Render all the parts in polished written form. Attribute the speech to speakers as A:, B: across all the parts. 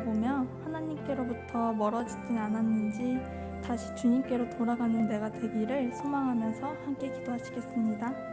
A: 돌아보며 하나님께로부터 멀어지진 않았는지 다시 주님께로 돌아가는 내가 되기를 소망하면서 함께 기도하시겠습니다.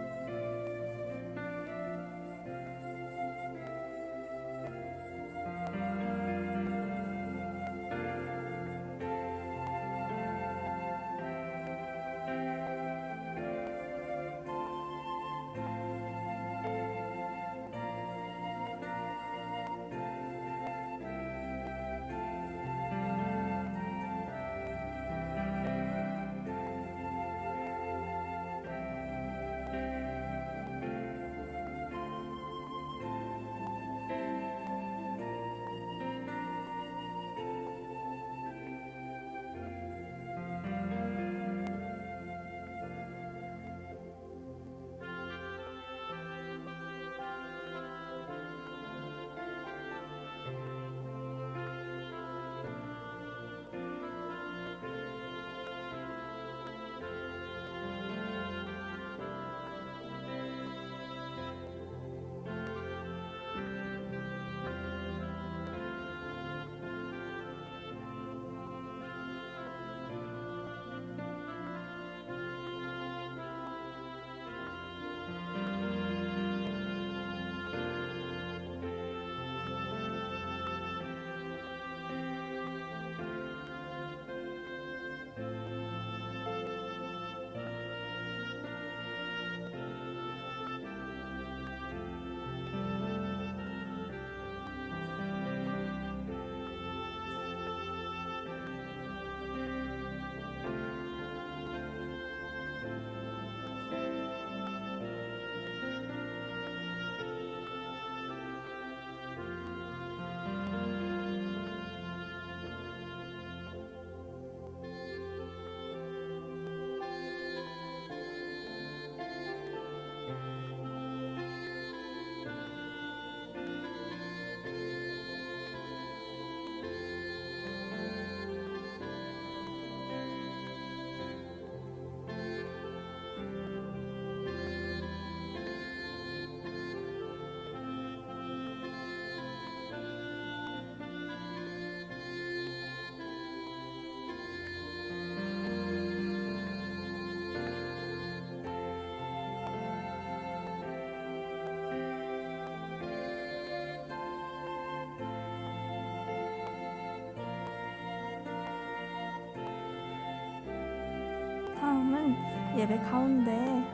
A: 다음은 예배 가운데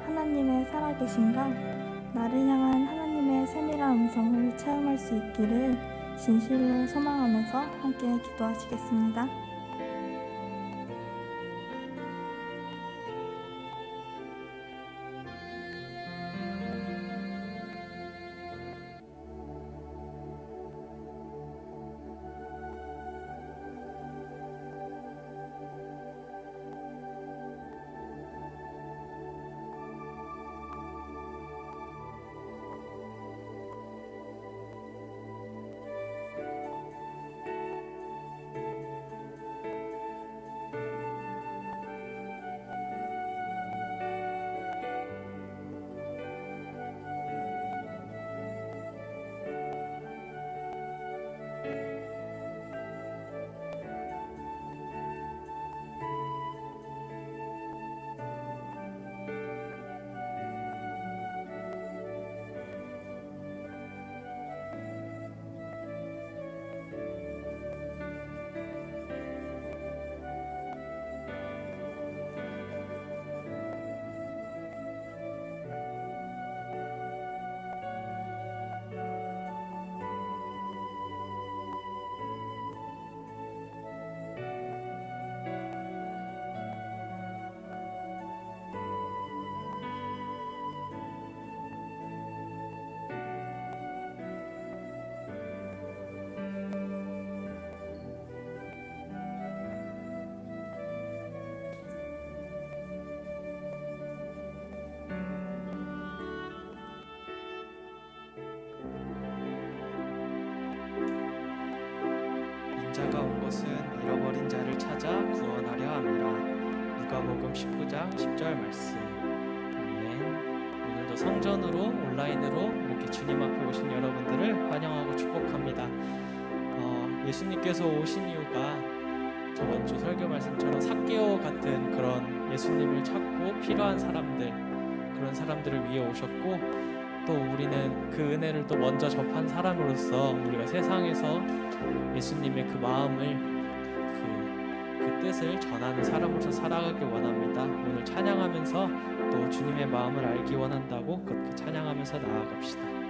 A: 하나님의 살아계심과 나를 향한 하나님의 세밀한 음성을 체험할 수 있기를 진실로 소망하면서 함께 기도하시겠습니다.
B: 자가 온 것은 잃어버린 자를 찾아 구원하려 함이라. 누가복음 19장 10절 말씀. 아멘. 오늘도 성전으로 온라인으로 이렇게 주님 앞에 오신 여러분들을 환영하고 축복합니다. 예수님께서 오신 이유가 저번 주 설교 말씀처럼 삭개오 같은 그런 예수님을 찾고 필요한 사람들, 그런 사람들을 위해 오셨고, 또 우리는 그 은혜를 또 먼저 접한 사람으로서 우리가 세상에서 예수님의 그 마음을, 그 뜻을 전하는 사람으로서 살아가길 원합니다. 오늘 찬양하면서 또 주님의 마음을 알기 원한다고 그렇게 찬양하면서 나아갑시다.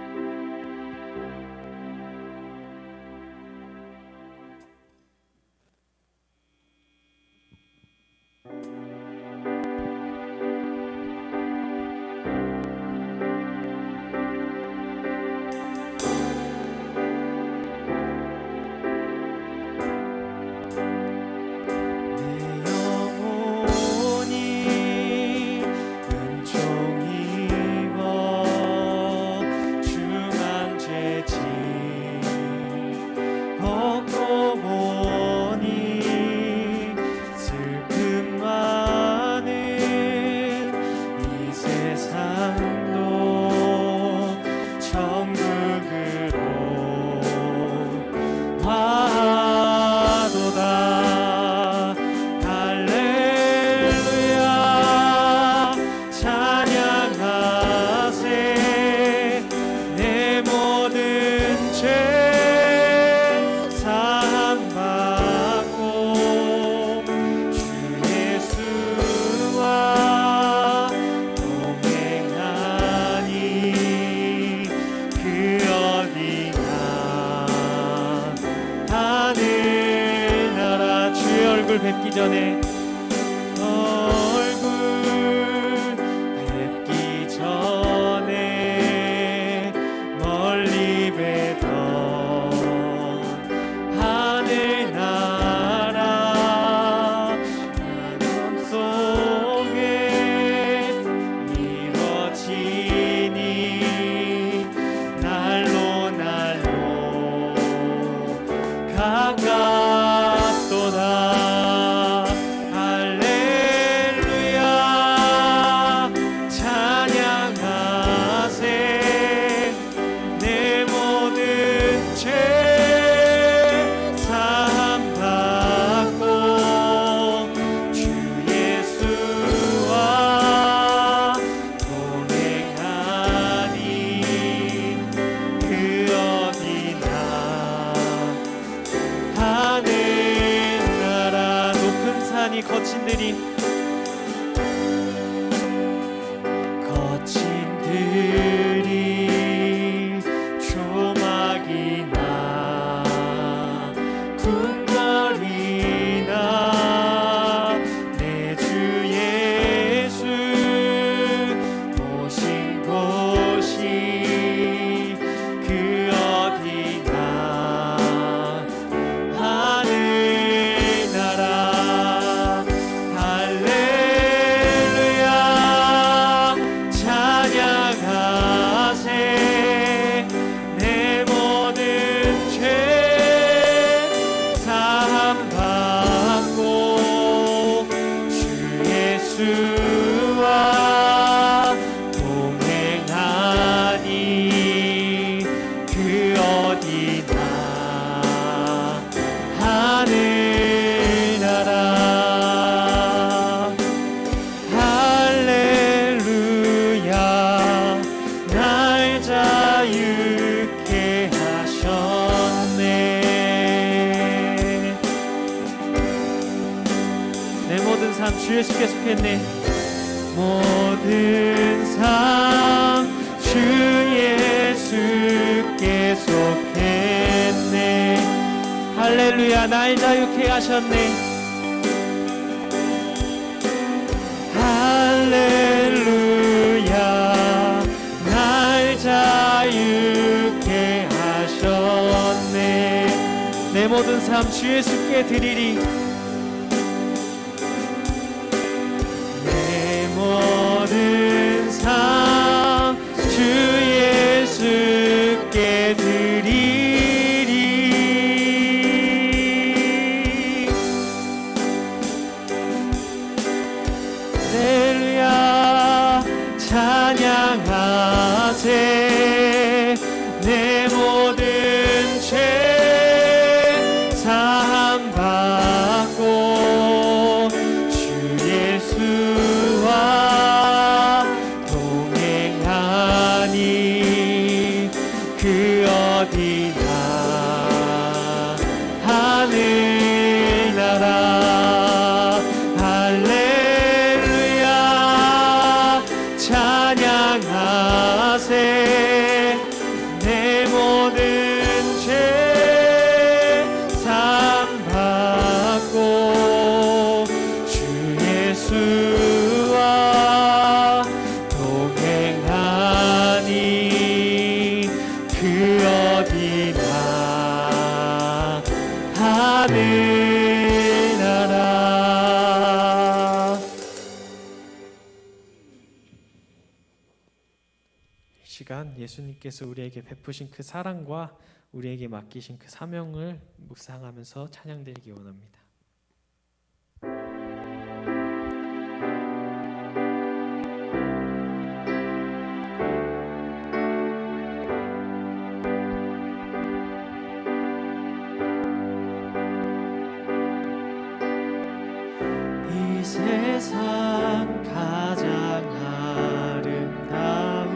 B: 뵙기 전에 얼굴 뵙기 전에 멀리 뵈던 하늘나라 마음속에 이뤄지니 날로 가깝도다. 거친들이 조막이나 궁궐이나 내 주 예수 오신 곳이 그 어디나 하늘나라 주 예수께 속했네. 모든 삶 주 예수께 속했네. 할렐루야. 날 자유케 하셨네. 할렐루야. 날 자유케 하셨네. 내 모든 삶 주 예수께 드리리. 모든 삶 주 예수께 드리리. 할렐루야. 찬양하세. 내 모든 죄 하늘나라. 이 시간 예수님께서 우리에게 베푸신 그 사랑과 우리에게 맡기신 그 사명을 묵상하면서 찬양드리기 원합니다. 이 세상 가장 아름다운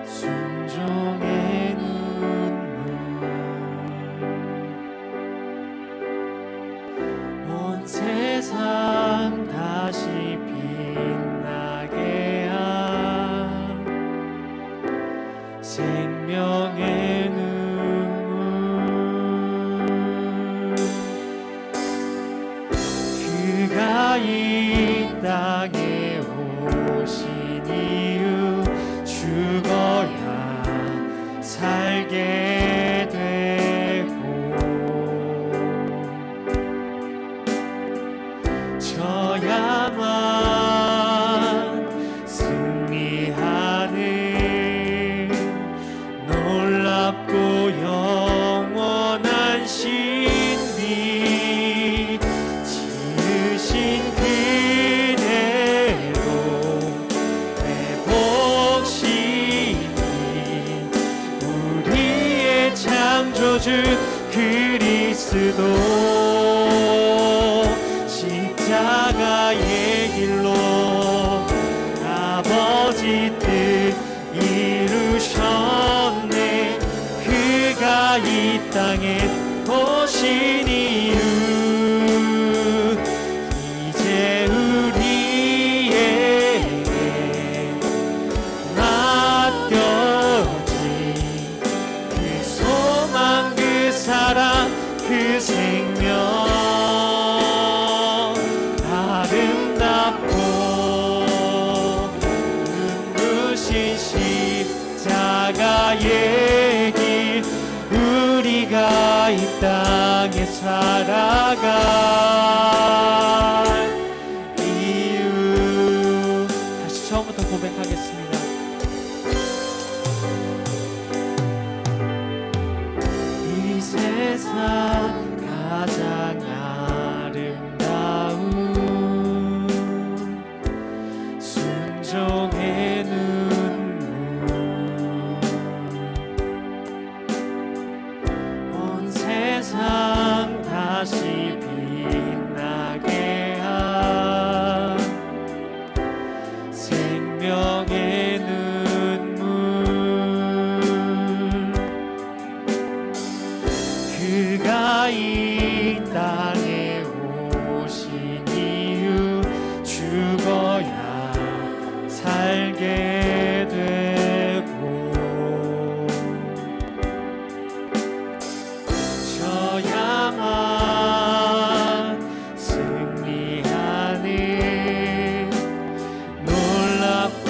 B: 순종의 눈물, 온 세상 다시 빛나게 한 생명의 눈물. 그가 이 땅에 오신 이유 죽어야 살게 되고 져야만 승리하는 놀랍고 영원한 신비, 지으신 그대로 회복시니 우리의 창조주 그리스도 십자가의 길로 아버지 뜻 이루셨네. 그가 이 땅에 오신 이유 이제 우리에게 맡겨진 그 소망, 그 사랑, 그 생명, 아름답고 눈부신 십자가의 길, 우리가 이 땅에 살아갈 이유. 다시 처음부터 고백하겠습니다. 이 세상 가장 아름다운 순종의 눈물, 온 세상 다시 빛나게 한 생명의 눈물. 그가 이 땅에 오신 이유 죽어야 살게 되고 져야만 승리하는 놀랍고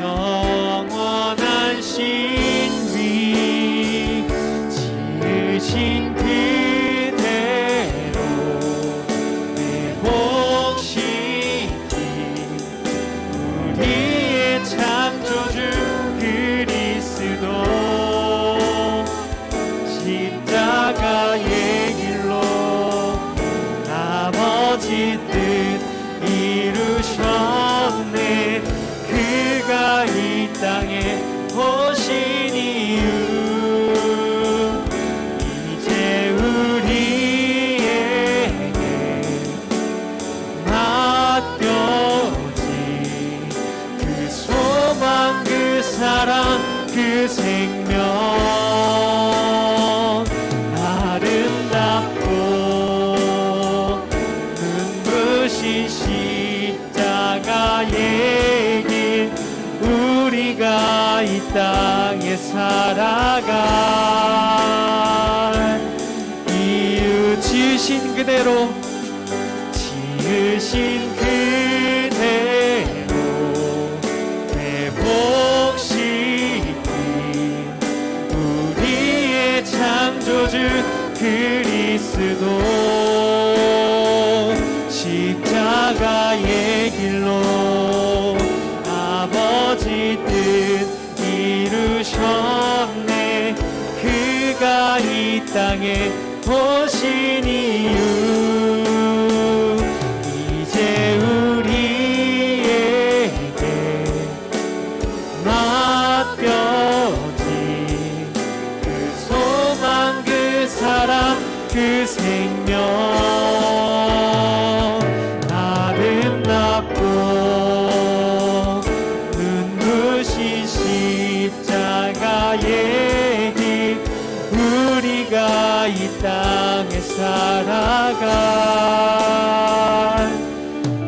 B: 영원한 신비, 지으신 그대로 회복시킨 우리의 창조주 그리스도 십자가의 길로 아버지 뜻 이루셨네. 그가 이 땅에 오신 이유 이제 우리에게 맡겨진 그 소망, 그 사랑, 그 생명, 아름답고 눈부신 십자가의 길, 우리가 이 땅에 살아갈 이유. 지으신 그대로, 지으신 그대로 회복시킨 우리의 창조주 그리스도 십자가의 길로 아버지 뜻 이루셨네. 그가 이 땅에 오신 이유 이제 우리에게 맡겨진 그 소망 그 사랑 그 생명 아름답고 눈부신 십자가의 길 우리가 이 땅에 살아갈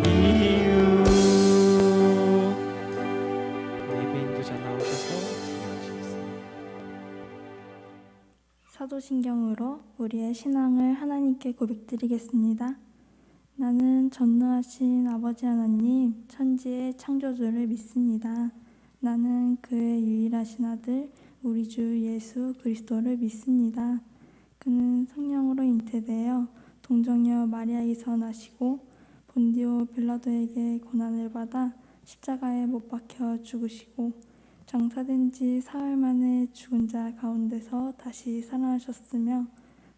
B: 이유. 예배 인도자 나오셔서 진행하시겠습니다.
A: 사도신경으로 우리의 신앙을 하나님께 고백드리겠습니다. 나는 전능하신 아버지 하나님, 천지의 창조주를 믿습니다. 나는 그의 유일하신 아들, 우리 주 예수 그리스도를 믿습니다. 그는 성령으로 잉태되어 동정녀 마리아에게서 나시고 본디오 빌라도에게 고난을 받아 십자가에 못 박혀 죽으시고 장사된 지 사흘 만에 죽은 자 가운데서 다시 살아나셨으며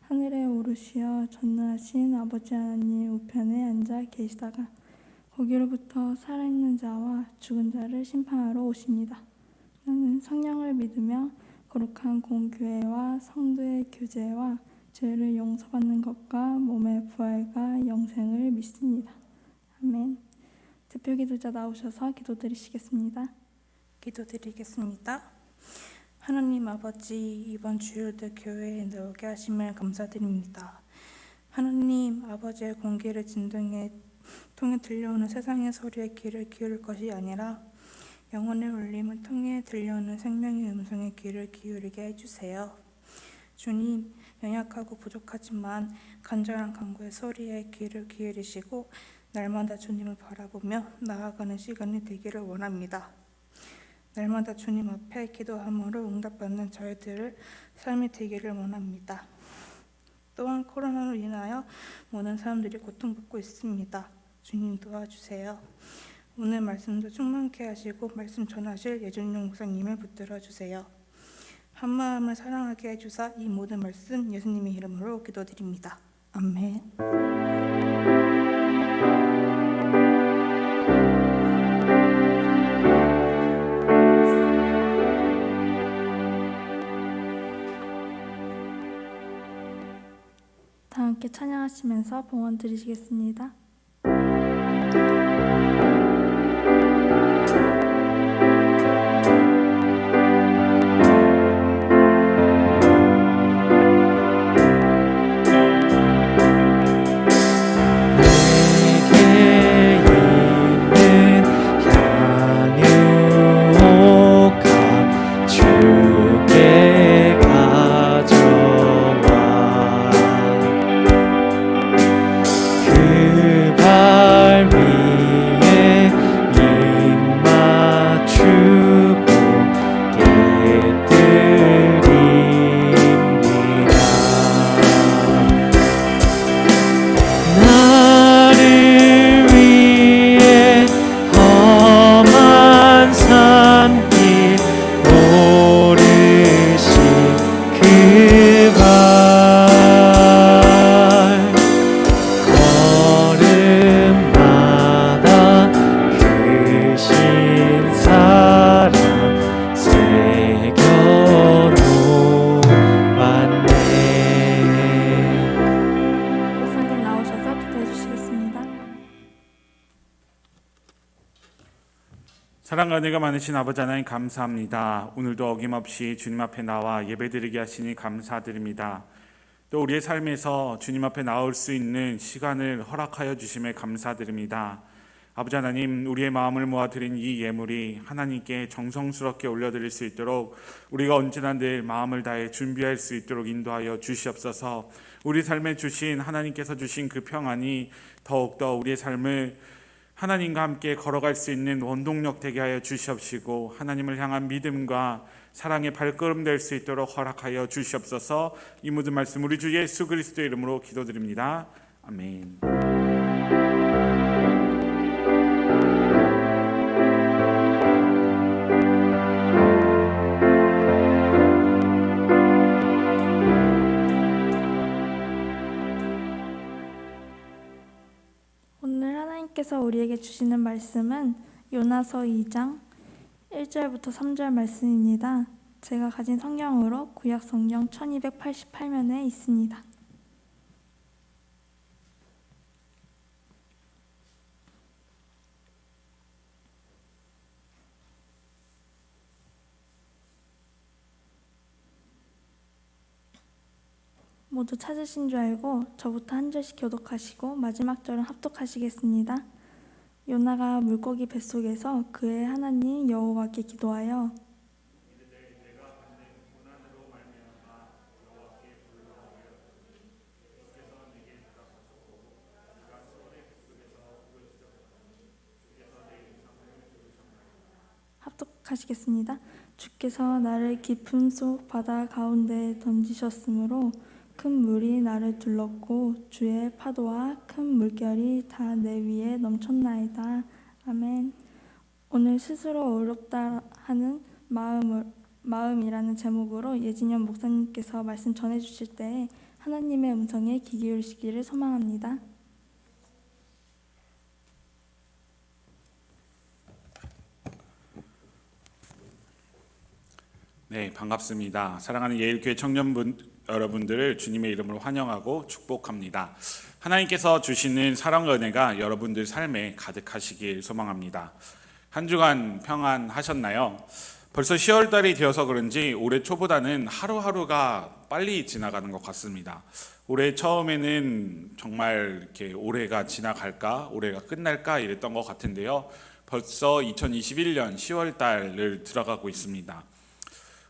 A: 하늘에 오르시어 전능하신 아버지 하나님 우편에 앉아 계시다가 거기로부터 살아있는 자와 죽은 자를 심판하러 오십니다. 나는 성령을 믿으며 거룩한 공교회와 성도의 교제와 죄를 용서받는 것과 몸의 부활과 영생을 믿습니다. 아멘. 대표기도자 나오셔서 기도드리시겠습니다.
C: 기도드리겠습니다. 하나님 아버지, 이번 주일도 교회에 나오게 하심을 감사드립니다. 하나님 아버지의 공기를 진동에 통해 들려오는 세상의 소리에 귀를 기울일 것이 아니라 영혼의 울림을 통해 들려오는 생명의 음성에 귀를 기울이게 해주세요. 주님, 연약하고 부족하지만 간절한 간구의 소리에 귀를 기울이시고 날마다 주님을 바라보며 나아가는 시간이 되기를 원합니다. 날마다 주님 앞에 기도함으로 응답받는 저희들을 삶이 되기를 원합니다. 또한 코로나로 인하여 모든 사람들이 고통받고 있습니다. 주님 도와주세요. 오늘 말씀도 충만케 하시고 말씀 전하실 예준용 목사님을 붙들어 주세요. 한마음을 사랑하게 해주사 이 모든 말씀 예수님의 이름으로 기도드립니다. 아멘.
A: 다 함께 찬양하시면서 봉헌 드리시겠습니다.
D: 사랑과 은혜가 많으신 아버지 하나님 감사합니다. 오늘도 어김없이 주님 앞에 나와 예배드리게 하시니 감사드립니다. 또 우리의 삶에서 주님 앞에 나올 수 있는 시간을 허락하여 주심에 감사드립니다. 아버지 하나님, 우리의 마음을 모아드린 이 예물이 하나님께 정성스럽게 올려드릴 수 있도록 우리가 언제나 늘 마음을 다해 준비할 수 있도록 인도하여 주시옵소서. 우리 삶에 주신 하나님께서 주신 그 평안이 더욱더 우리의 삶을 하나님과 함께 걸어갈 수 있는 원동력 되게 하여 주시옵시고, 하나님을 향한 믿음과 사랑의 발걸음 될 수 있도록 허락하여 주시옵소서. 이 모든 말씀 우리 주 예수 그리스도의 이름으로 기도드립니다. 아멘.
A: 오늘 하나님께서 우리에게 주시는 말씀은 요나서 2장 1절부터 3절 말씀입니다. 제가 가진 성경으로 구약 성경 1288면에 있습니다. 모두 찾으신 줄 알고 저부터 한 절씩 교독하시고 마지막 절은 합독하시겠습니다. 요나가 물고기 뱃속에서 그의 하나님 여호와께 기도하여 합독하시겠습니다. 주께서 나를 깊음 속 바다 가운데 던지셨으므로 큰 물이 나를 둘렀고 주의 파도와 큰 물결이 다 내 위에 넘쳤나이다. 아멘. 오늘 스스로 어렵다 하는 마음이라는 제목으로 예진현 목사님께서 말씀 전해주실 때 하나님의 음성에 귀 기울이시기를 소망합니다.
D: 네, 반갑습니다. 사랑하는 예일교회 청년분 여러분들을 주님의 이름으로 환영하고 축복합니다. 하나님께서 주시는 사랑과 은혜가 여러분들 삶에 가득하시길 소망합니다. 한 주간 평안하셨나요? 벌써 10월 달이 되어서 그런지 올해 초보다는 하루하루가 빨리 지나가는 것 같습니다. 올해 처음에는 정말 이렇게 올해가 지나갈까, 올해가 끝날까 이랬던 것 같은데요. 벌써 2021년 10월 달을 들어가고 있습니다.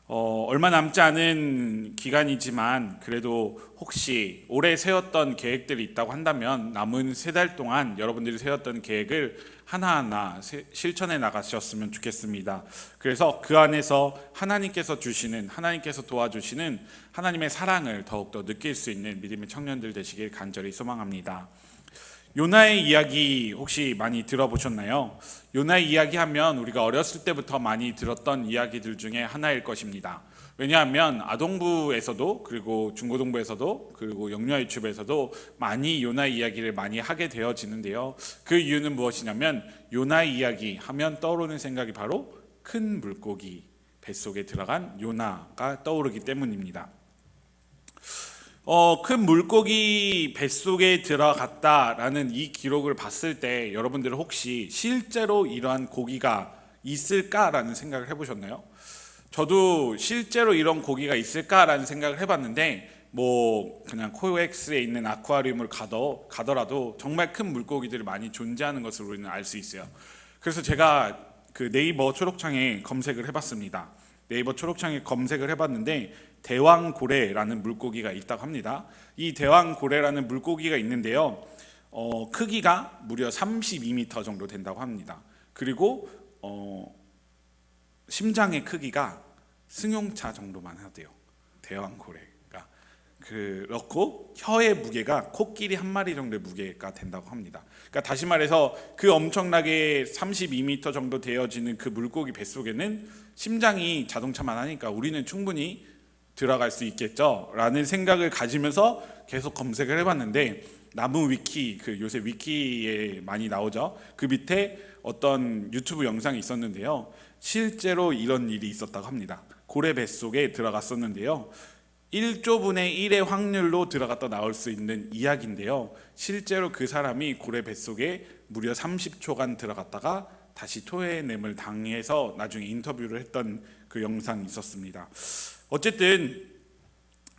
D: 얼마 남지 않은 기간이지만 그래도 혹시 올해 세웠던 계획들이 있다고 한다면 남은 3달 동안 여러분들이 세웠던 계획을 하나하나 실천해 나가셨으면 좋겠습니다. 그래서 그 안에서 하나님께서 도와주시는 하나님의 사랑을 더욱더 느낄 수 있는 믿음의 청년들 되시길 간절히 소망합니다. 요나의 이야기 혹시 많이 들어보셨나요? 요나의 이야기하면 우리가 어렸을 때부터 많이 들었던 이야기들 중에 하나일 것입니다. 왜냐하면 아동부에서도 그리고 중고등부에서도 그리고 영유아유치부에서도 많이 요나의 이야기를 많이 하게 되어지는데요. 그 이유는 무엇이냐면 요나의 이야기 하면 떠오르는 생각이 바로 큰 물고기 뱃속에 들어간 요나가 떠오르기 때문입니다. 큰 물고기 뱃속에 들어갔다라는 이 기록을 봤을 때 여러분들은 혹시 실제로 이러한 고기가 있을까라는 생각을 해보셨나요? 저도 실제로 이런 고기가 있을까라는 생각을 해봤는데 그냥 코엑스에 있는 아쿠아리움을 가더라도 정말 큰 물고기들이 많이 존재하는 것을 우리는 알 수 있어요. 그래서 제가 그 네이버 초록창에 검색을 해봤습니다. 네이버 초록창에 검색을 해봤는데 대왕고래라는 물고기가 있다고 합니다. 이 대왕고래라는 물고기가 있는데요. 크기가 무려 32m 정도 된다고 합니다. 그리고 심장의 크기가 승용차 정도만 하대요. 대왕고래가. 그렇고 혀의 무게가 코끼리 한 마리 정도의 무게가 된다고 합니다. 그러니까 다시 말해서 그 엄청나게 32m 정도 되어지는 그 물고기 뱃속에는 심장이 자동차만 하니까 우리는 충분히 들어갈 수 있겠죠 라는 생각을 가지면서 계속 검색을 해봤는데 나무 위키, 요새 위키에 많이 나오죠. 그 밑에 어떤 유튜브 영상이 있었는데요. 실제로 이런 일이 있었다고 합니다. 고래 뱃속에 들어갔었는데요. 1조분의 1의 확률로 들어갔다 나올 수 있는 이야기인데요. 실제로 그 사람이 고래 뱃속에 무려 30초간 들어갔다가 다시 토해냄을 당해서 나중에 인터뷰를 했던 그 영상이 있었습니다. 어쨌든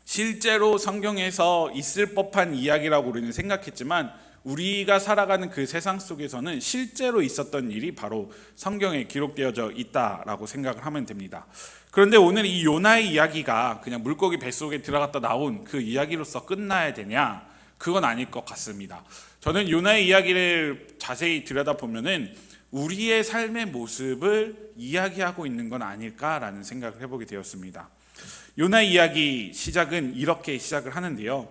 D: 실제로 성경에서 있을 법한 이야기라고 우리는 생각했지만 우리가 살아가는 그 세상 속에서는 실제로 있었던 일이 바로 성경에 기록되어져 있다라고 생각을 하면 됩니다. 그런데 오늘 이 요나의 이야기가 그냥 물고기 뱃속에 들어갔다 나온 그 이야기로서 끝나야 되냐? 그건 아닐 것 같습니다. 저는 요나의 이야기를 자세히 들여다보면은 우리의 삶의 모습을 이야기하고 있는 건 아닐까라는 생각을 해보게 되었습니다. 요나의 이야기 시작은 이렇게 시작을 하는데요.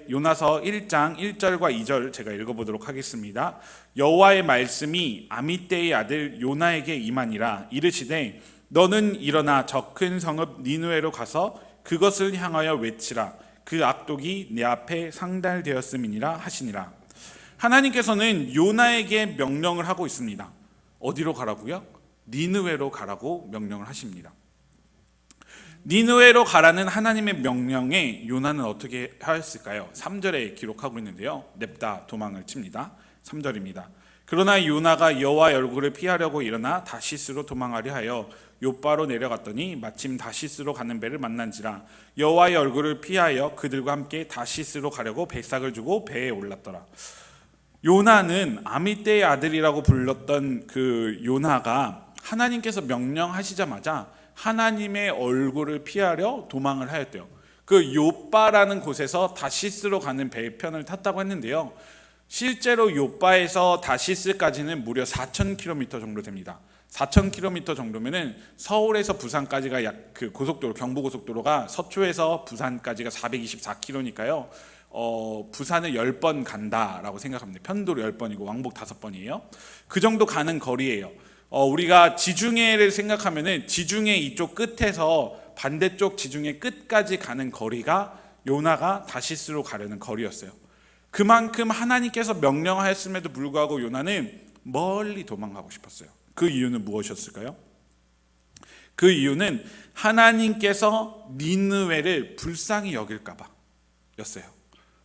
D: 요나서 1장 1절과 2절 제가 읽어보도록 하겠습니다. 여호와의 말씀이 아미떼의 아들 요나에게 임하니라. 이르시되 너는 일어나 저 큰 성읍 니느웨로 가서 그것을 향하여 외치라. 그 악독이 내 앞에 상달되었음이니라 하시니라. 하나님께서는 요나에게 명령을 하고 있습니다. 어디로 가라고요? 니느웨로 가라고 명령을 하십니다. 니느웨로 가라는 하나님의 명령에 요나는 어떻게 하였을까요? 3절에 기록하고 있는데요. 냅다 도망을 칩니다. 3절입니다. 그러나 요나가 여호와의 얼굴을 피하려고 일어나 다시스로 도망하려 하여 요바로 내려갔더니 마침 다시스로 가는 배를 만난지라. 여호와의 얼굴을 피하여 그들과 함께 다시스로 가려고 배삭을 주고 배에 올랐더라. 요나는 아미떼의 아들이라고 불렀던 그 요나가 하나님께서 명령하시자마자 하나님의 얼굴을 피하려 도망을 하였대요. 그 요바라는 곳에서 다시스로 가는 배편을 탔다고 했는데요. 실제로 요바에서 다시스까지는 무려 4,000km 정도 됩니다. 4,000km 정도면은 서울에서 부산까지가 약 그 고속도로 경부고속도로가 서초에서 부산까지가 424km니까요. 부산을 10번 간다라고 생각합니다. 편도로 10번이고 왕복 5번이에요. 그 정도 가는 거리예요. 우리가 지중해를 생각하면은 지중해 이쪽 끝에서 반대쪽 지중해 끝까지 가는 거리가 요나가 다시스로 가려는 거리였어요. 그만큼 하나님께서 명령하였음에도 불구하고 요나는 멀리 도망가고 싶었어요. 그 이유는 무엇이었을까요? 그 이유는 하나님께서 니느웨를 불쌍히 여길까 봐 였어요.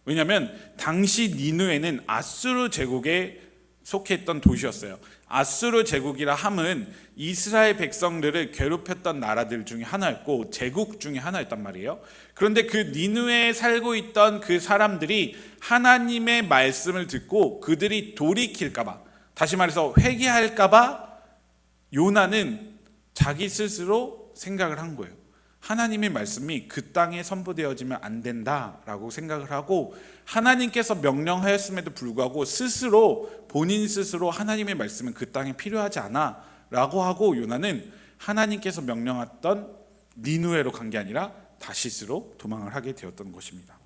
D: 왜냐하면 당시 니느웨는 아수르 제국에 속했던 도시였어요. 아수르 제국이라 함은 이스라엘 백성들을 괴롭혔던 나라들 중에 하나였고 제국 중에 하나였단 말이에요. 그런데 그 니느웨에 살고 있던 그 사람들이 하나님의 말씀을 듣고 그들이 돌이킬까 봐, 다시 말해서 회개할까 봐 요나는 자기 스스로 생각을 한 거예요. 하나님의 말씀이 그 땅에 선포되어지면 안 된다라고 생각을 하고 하나님께서 명령하였음에도 불구하고 본인 스스로 하나님의 말씀은 그 땅에 필요하지 않아 라고 하고 요나는 하나님께서 명령했던 니느웨로 간 게 아니라 다시스로 도망을 하게 되었던 것입니다.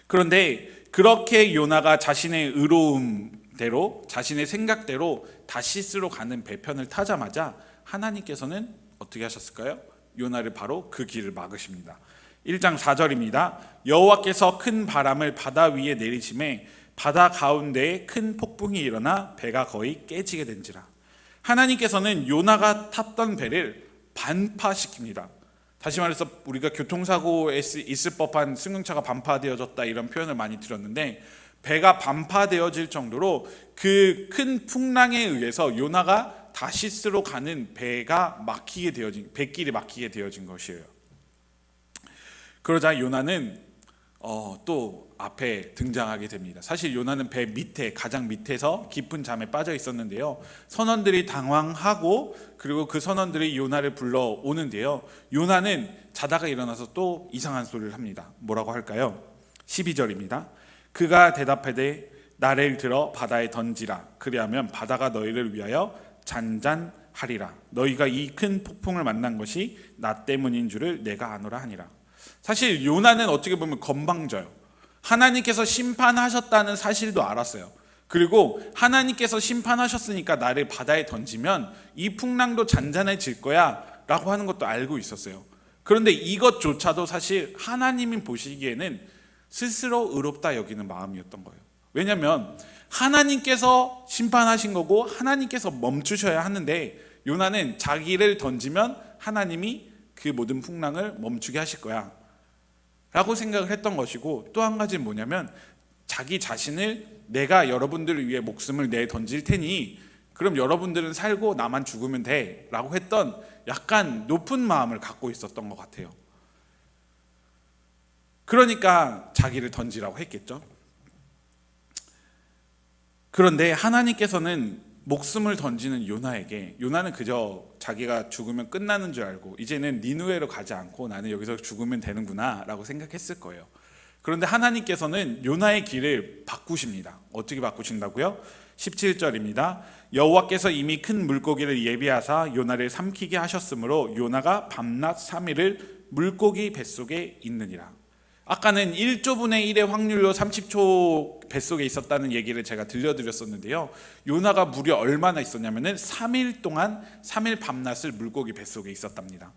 D: 그런데 그렇게 요나가 자신의 의로움대로 자신의 생각대로 다시스로 가는 배편을 타자마자 하나님께서는 어떻게 하셨을까요? 요나를 바로 그 길을 막으십니다. 1장 4절입니다. 여호와께서 큰 바람을 바다 위에 내리심에 바다 가운데에 큰 폭풍이 일어나 배가 거의 깨지게 된지라. 하나님께서는 요나가 탔던 배를 반파시킵니다. 다시 말해서 우리가 교통사고에 있을 법한 승용차가 반파되어졌다 이런 표현을 많이 들었는데 배가 반파되어질 정도로 그 큰 풍랑에 의해서 요나가 다시스로 가는 배길이 막히게 되어진 것이에요. 그러자 요나는 또 앞에 등장하게 됩니다. 사실 요나는 배 밑에 가장 밑에서 깊은 잠에 빠져 있었는데요. 선원들이 당황하고 그리고 그 선원들이 요나를 불러오는데요. 요나는 자다가 일어나서 또 이상한 소리를 합니다. 뭐라고 할까요? 12절입니다. 그가 대답하되 나를 들어 바다에 던지라. 그리하면 바다가 너희를 위하여 잔잔하리라. 너희가 이 큰 폭풍을 만난 것이 나 때문인 줄을 내가 아노라 하니라. 사실 요나는 어떻게 보면 건방져요. 하나님께서 심판하셨다는 사실도 알았어요. 그리고 하나님께서 심판하셨으니까 나를 바다에 던지면 이 풍랑도 잔잔해질 거야 라고 하는 것도 알고 있었어요. 그런데 이것조차도 사실 하나님이 보시기에는 스스로 의롭다 여기는 마음이었던 거예요. 왜냐하면 하나님께서 심판하신 거고 하나님께서 멈추셔야 하는데 요나는 자기를 던지면 하나님이 그 모든 풍랑을 멈추게 하실 거야 라고 생각을 했던 것이고, 또 한 가지는 뭐냐면 자기 자신을 내가 여러분들을 위해 목숨을 내 던질 테니 그럼 여러분들은 살고 나만 죽으면 돼 라고 했던 약간 높은 마음을 갖고 있었던 것 같아요. 그러니까 자기를 던지라고 했겠죠. 그런데 하나님께서는 목숨을 던지는 요나는 그저 자기가 죽으면 끝나는 줄 알고 이제는 니느웨로 가지 않고 나는 여기서 죽으면 되는구나 라고 생각했을 거예요. 그런데 하나님께서는 요나의 길을 바꾸십니다. 어떻게 바꾸신다고요? 17절입니다. 여호와께서 이미 큰 물고기를 예비하사 요나를 삼키게 하셨으므로 요나가 밤낮 3일을 물고기 뱃속에 있느니라. 아까는 1조분의 1의 확률로 30초 뱃속에 있었다는 얘기를 제가 들려드렸었는데요. 요나가 무려 얼마나 있었냐면은 3일 동안 3일 밤낮을 물고기 뱃속에 있었답니다.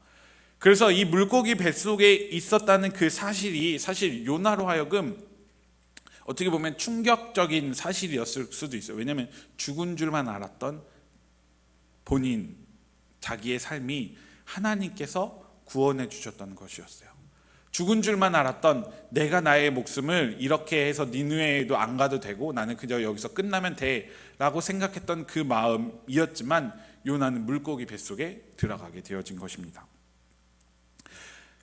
D: 그래서 이 물고기 뱃속에 있었다는 그 사실이 사실 요나로 하여금 어떻게 보면 충격적인 사실이었을 수도 있어요. 왜냐하면 죽은 줄만 알았던 본인, 자기의 삶이 하나님께서 구원해 주셨던 것이었어요. 죽은 줄만 알았던 내가 나의 목숨을 이렇게 해서 니느웨에도 안 가도 되고 나는 그저 여기서 끝나면 돼 라고 생각했던 그 마음이었지만 요나는 물고기 뱃속에 들어가게 되어진 것입니다.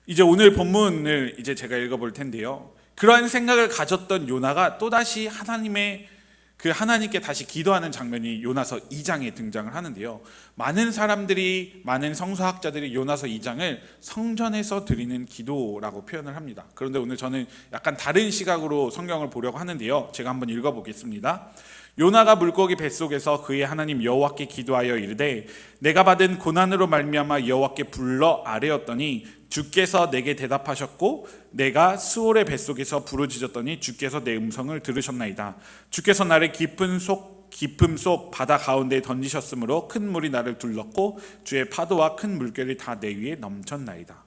D: 이제 오늘 본문을 이제 제가 읽어볼 텐데요. 그러한 생각을 가졌던 요나가 또다시 하나님께 다시 기도하는 장면이 요나서 2장에 등장을 하는데요. 많은 성서학자들이 요나서 2장을 성전에서 드리는 기도라고 표현을 합니다. 그런데 오늘 저는 약간 다른 시각으로 성경을 보려고 하는데요. 제가 한번 읽어보겠습니다. 요나가 물고기 뱃속에서 그의 하나님 여호와께 기도하여 이르되 내가 받은 고난으로 말미암아 여호와께 불러 아뢰었더니 주께서 내게 대답하셨고 내가 스올의 뱃속에서 부르짖었더니 주께서 내 음성을 들으셨나이다. 주께서 나를 깊음 속 바다 가운데에 던지셨으므로 큰 물이 나를 둘렀고 주의 파도와 큰 물결이 다 내 위에 넘쳤나이다.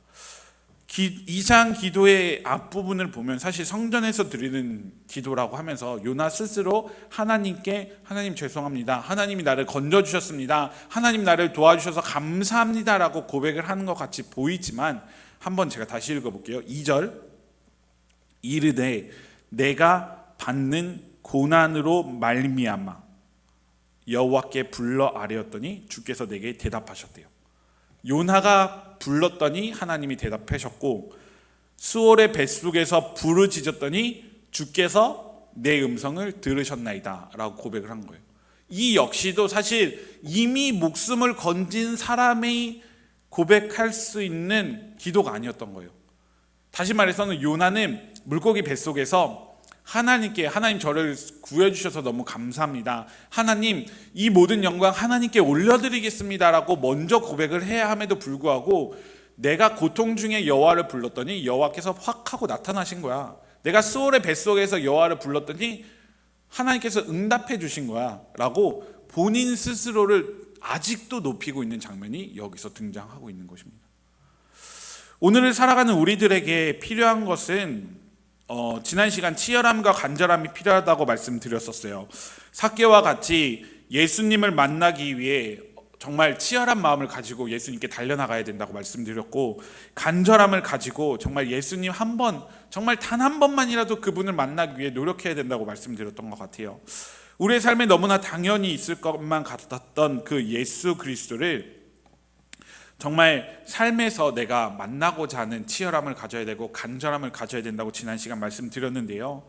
D: 2장 기도의 앞부분을 보면 사실 성전에서 드리는 기도라고 하면서 요나 스스로 하나님께 하나님 죄송합니다. 하나님이 나를 건져주셨습니다. 하나님 나를 도와주셔서 감사합니다 라고 고백을 하는 것 같이 보이지만 한번 제가 다시 읽어볼게요. 2절 이르되 내가 받는 고난으로 말미암아 여호와께 불러 아뢰었더니 주께서 내게 대답하셨대요. 요나가 불렀더니 하나님이 대답하셨고 스올의 뱃속에서 부르짖었더니 주께서 내 음성을 들으셨나이다 라고 고백을 한 거예요. 이 역시도 사실 이미 목숨을 건진 사람이 고백할 수 있는 기도가 아니었던 거예요. 다시 말해서는 요나는 물고기 뱃속에서 하나님 저를 구해주셔서 너무 감사합니다. 하나님 이 모든 영광 하나님께 올려드리겠습니다 라고 먼저 고백을 해야 함에도 불구하고 내가 고통 중에 여호와를 불렀더니 여호와께서 확 하고 나타나신 거야. 내가 스올의 뱃속에서 여호와를 불렀더니 하나님께서 응답해 주신 거야 라고 본인 스스로를 아직도 높이고 있는 장면이 여기서 등장하고 있는 것입니다. 오늘을 살아가는 우리들에게 필요한 것은 지난 시간 치열함과 간절함이 필요하다고 말씀드렸었어요. 삭개오와 같이 예수님을 만나기 위해 정말 치열한 마음을 가지고 예수님께 달려나가야 된다고 말씀드렸고, 간절함을 가지고 정말 예수님 정말 단 한 번만이라도 그분을 만나기 위해 노력해야 된다고 말씀드렸던 것 같아요. 우리의 삶에 너무나 당연히 있을 것만 같았던 그 예수 그리스도를 정말 삶에서 내가 만나고자 하는 치열함을 가져야 되고 간절함을 가져야 된다고 지난 시간 말씀드렸는데요.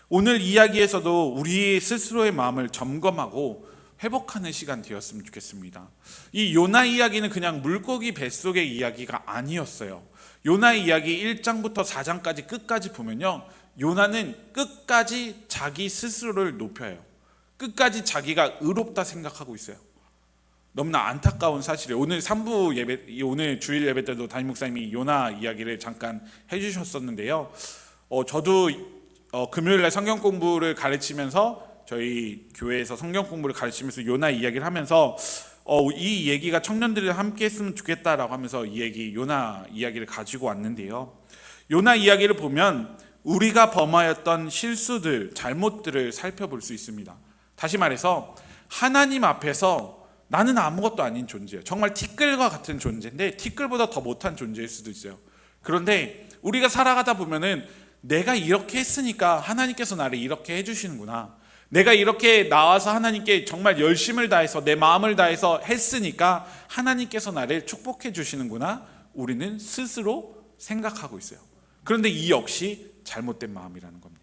D: 오늘 이야기에서도 우리 스스로의 마음을 점검하고 회복하는 시간 되었으면 좋겠습니다. 이 요나 이야기는 그냥 물고기 뱃속의 이야기가 아니었어요. 요나 이야기 1장부터 4장까지 끝까지 보면요, 요나는 끝까지 자기 스스로를 높여요. 끝까지 자기가 의롭다 생각하고 있어요. 너무나 안타까운 사실이에요. 오늘 3부 예배, 오늘 주일 예배 때도 담임 목사님이 요나 이야기를 잠깐 해주셨었는데요. 저도 금요일날 성경 공부를 가르치면서 저희 교회에서 성경 공부를 가르치면서 요나 이야기를 하면서 이 얘기가 청년들이 함께 했으면 좋겠다라고 하면서 요나 이야기를 가지고 왔는데요. 요나 이야기를 보면 우리가 범하였던 실수들, 잘못들을 살펴볼 수 있습니다. 다시 말해서 하나님 앞에서 나는 아무것도 아닌 존재예요. 정말 티끌과 같은 존재인데 티끌보다 더 못한 존재일 수도 있어요. 그런데 우리가 살아가다 보면은 내가 이렇게 했으니까 하나님께서 나를 이렇게 해주시는구나. 내가 이렇게 나와서 하나님께 정말 열심을 다해서 내 마음을 다해서 했으니까 하나님께서 나를 축복해 주시는구나. 우리는 스스로 생각하고 있어요. 그런데 이 역시 잘못된 마음이라는 겁니다.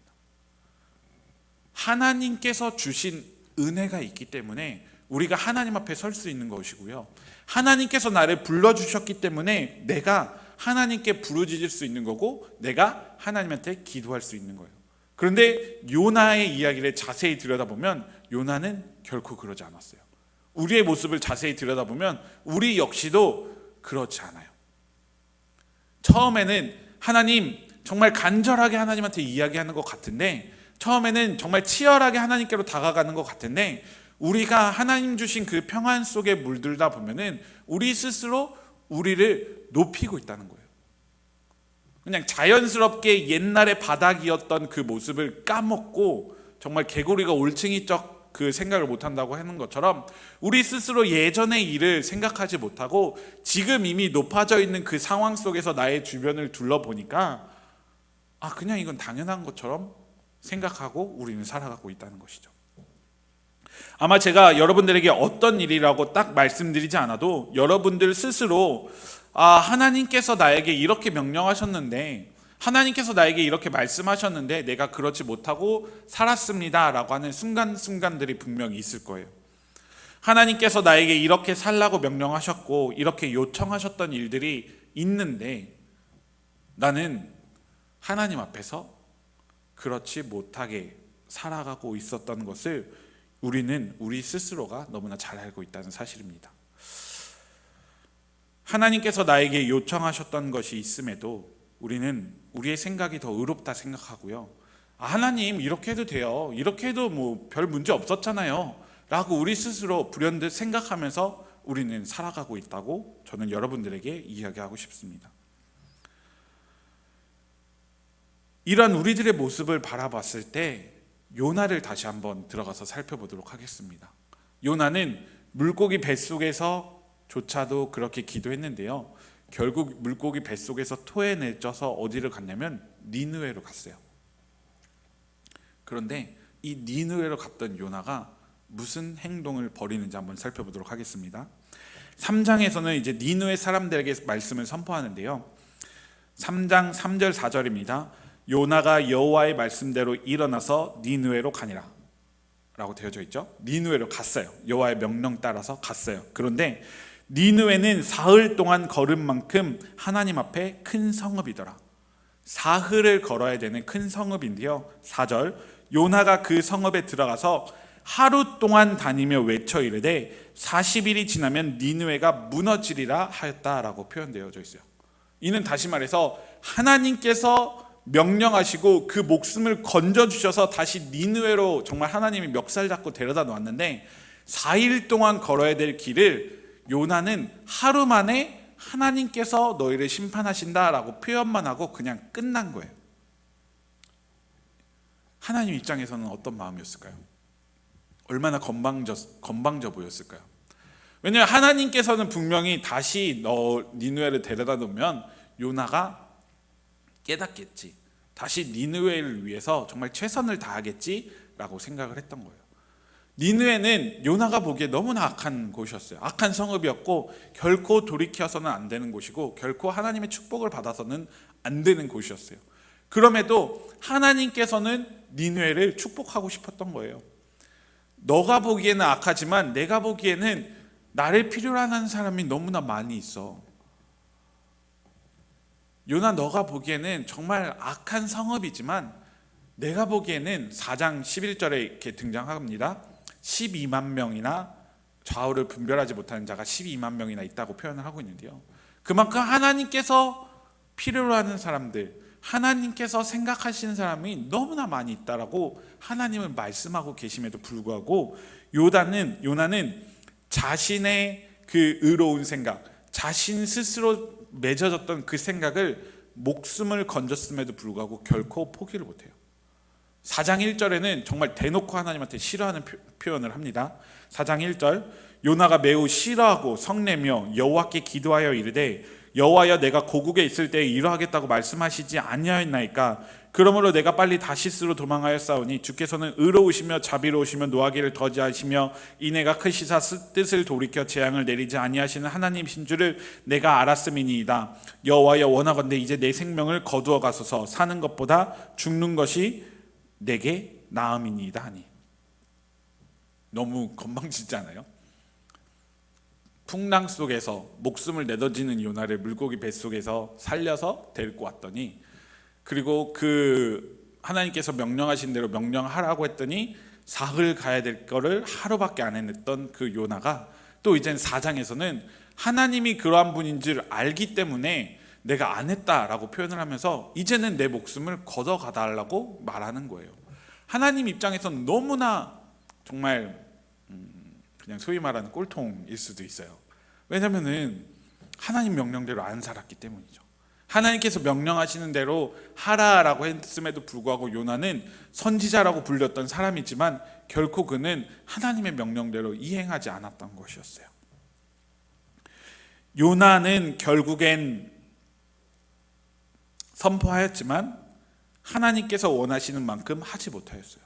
D: 하나님께서 주신 은혜가 있기 때문에 우리가 하나님 앞에 설 수 있는 것이고요. 하나님께서 나를 불러주셨기 때문에 내가 하나님께 부르짖을 수 있는 거고 내가 하나님한테 기도할 수 있는 거예요. 그런데 요나의 이야기를 자세히 들여다보면 요나는 결코 그러지 않았어요. 우리의 모습을 자세히 들여다보면 우리 역시도 그렇지 않아요. 처음에는 하나님, 정말 간절하게 하나님한테 이야기하는 것 같은데, 처음에는 정말 치열하게 하나님께로 다가가는 것 같은데, 우리가 하나님 주신 그 평안 속에 물들다 보면은 우리 스스로 우리를 높이고 있다는 거예요. 그냥 자연스럽게 옛날에 바닥이었던 그 모습을 까먹고 정말 개구리가 올챙이 쩍 그 생각을 못한다고 하는 것처럼 우리 스스로 예전의 일을 생각하지 못하고 지금 이미 높아져 있는 그 상황 속에서 나의 주변을 둘러보니까 그냥 이건 당연한 것처럼 생각하고 우리는 살아가고 있다는 것이죠. 아마 제가 여러분들에게 어떤 일이라고 딱 말씀드리지 않아도 여러분들 스스로 하나님께서 나에게 이렇게 명령하셨는데, 하나님께서 나에게 이렇게 말씀하셨는데 내가 그렇지 못하고 살았습니다 라고 하는 순간순간들이 분명히 있을 거예요. 하나님께서 나에게 이렇게 살라고 명령하셨고 이렇게 요청하셨던 일들이 있는데 나는 하나님 앞에서 그렇지 못하게 살아가고 있었던 것을 우리는 우리 스스로가 너무나 잘 알고 있다는 사실입니다. 하나님께서 나에게 요청하셨던 것이 있음에도 우리는 우리의 생각이 더 의롭다 생각하고요. 하나님 이렇게 해도 돼요. 이렇게 해도 뭐 별 문제 없었잖아요. 라고 우리 스스로 불현듯 생각하면서 우리는 살아가고 있다고 저는 여러분들에게 이야기하고 싶습니다. 이런 우리들의 모습을 바라봤을 때 요나를 다시 한번 들어가서 살펴보도록 하겠습니다. 요나는 물고기 뱃속에서 조차도 그렇게 기도했는데요. 결국 물고기 뱃속에서 토해내져서 어디를 갔냐면 니느웨로 갔어요. 그런데 이 니느웨로 갔던 요나가 무슨 행동을 벌이는지 한번 살펴보도록 하겠습니다. 3장에서는 이제 니느웨 사람들에게 말씀을 선포하는데요. 3장 3절 4절입니다. 요나가 여호와의 말씀대로 일어나서 니느웨로 가니라 라고 되어져 있죠. 니느웨로 갔어요. 여호와의 명령 따라서 갔어요. 그런데 니느웨는 사흘 동안 걸은 만큼 하나님 앞에 큰 성읍이더라. 사흘을 걸어야 되는 큰 성읍인데요. 4절 요나가 그 성읍에 들어가서 하루 동안 다니며 외쳐 이르되 40일이 지나면 니느웨가 무너지리라 하였다라고 표현되어져 있어요. 이는 다시 말해서 하나님께서 명령하시고 그 목숨을 건져주셔서 다시 니느웨로 정말 하나님이 멱살 잡고 데려다 놓았는데 4일 동안 걸어야 될 길을 요나는 하루 만에 하나님께서 너희를 심판하신다라고 표현만 하고 그냥 끝난 거예요. 하나님 입장에서는 어떤 마음이었을까요? 얼마나 건방져 보였을까요? 왜냐하면 하나님께서는 분명히 다시 니느웨를 데려다 놓으면 요나가 깨닫겠지, 다시 니느웨를 위해서 정말 최선을 다하겠지라고 생각을 했던 거예요. 니느웨는 요나가 보기에 너무나 악한 곳이었어요. 악한 성읍이었고 결코 돌이켜서는 안 되는 곳이고 결코 하나님의 축복을 받아서는 안 되는 곳이었어요. 그럼에도 하나님께서는 니느웨를 축복하고 싶었던 거예요. 너가 보기에는 악하지만 내가 보기에는 나를 필요로 하는 사람이 너무나 많이 있어. 요나, 너가 보기에는 정말 악한 성읍이지만 내가 보기에는 4장 11절에 이렇게 등장합니다. 12만 명이나 좌우를 분별하지 못하는 자가 12만 명이나 있다고 표현을 하고 있는데요. 그만큼 하나님께서 필요로 하는 사람들, 하나님께서 생각하시는 사람이 너무나 많이 있다라고 하나님은 말씀하고 계심에도 불구하고 요나는 자신의 그 의로운 생각, 자신 스스로 맺어졌던 그 생각을 목숨을 건졌음에도 불구하고 결코 포기를 못해요. 4장 1절에는 정말 대놓고 하나님한테 싫어하는 표현을 합니다. 4장 1절 요나가 매우 싫어하고 성내며 여호와께 기도하여 이르되 여호와여, 내가 고국에 있을 때에 이러하겠다고 말씀하시지 아니하였나이까? 그러므로 내가 빨리 다시스로 도망하였사오니 주께서는 의로우시며 자비로우시며 노하기를 더디하시며 이내가 크시사 뜻을 돌이켜 재앙을 내리지 아니하시는 하나님이신 줄을 내가 알았음이니이다. 여호와여, 원하건대 이제 내 생명을 거두어 가소서. 사는 것보다 죽는 것이 내게 나음이니이다 하니. 너무 건방지지 않아요? 풍랑 속에서 목숨을 내던지는 요나를 물고기 뱃속에서 살려서 데리고 왔더니, 그리고 그 하나님께서 명령하신 대로 명령하라고 했더니 사흘 가야 될 거를 하루밖에 안 해냈던 그 요나가 또 이젠 4장에서는 하나님이 그러한 분인 줄 알기 때문에 내가 안 했다라고 표현을 하면서 이제는 내 목숨을 걷어가달라고 말하는 거예요. 하나님 입장에서는 너무나 정말 그냥 소위 말하는 꼴통일 수도 있어요. 왜냐면은 하나님 명령대로 안 살았기 때문이죠. 하나님께서 명령하시는 대로 하라라고 했음에도 불구하고 요나는 선지자라고 불렸던 사람이지만 결코 그는 하나님의 명령대로 이행하지 않았던 것이었어요. 요나는 결국엔 선포하였지만 하나님께서 원하시는 만큼 하지 못하였어요.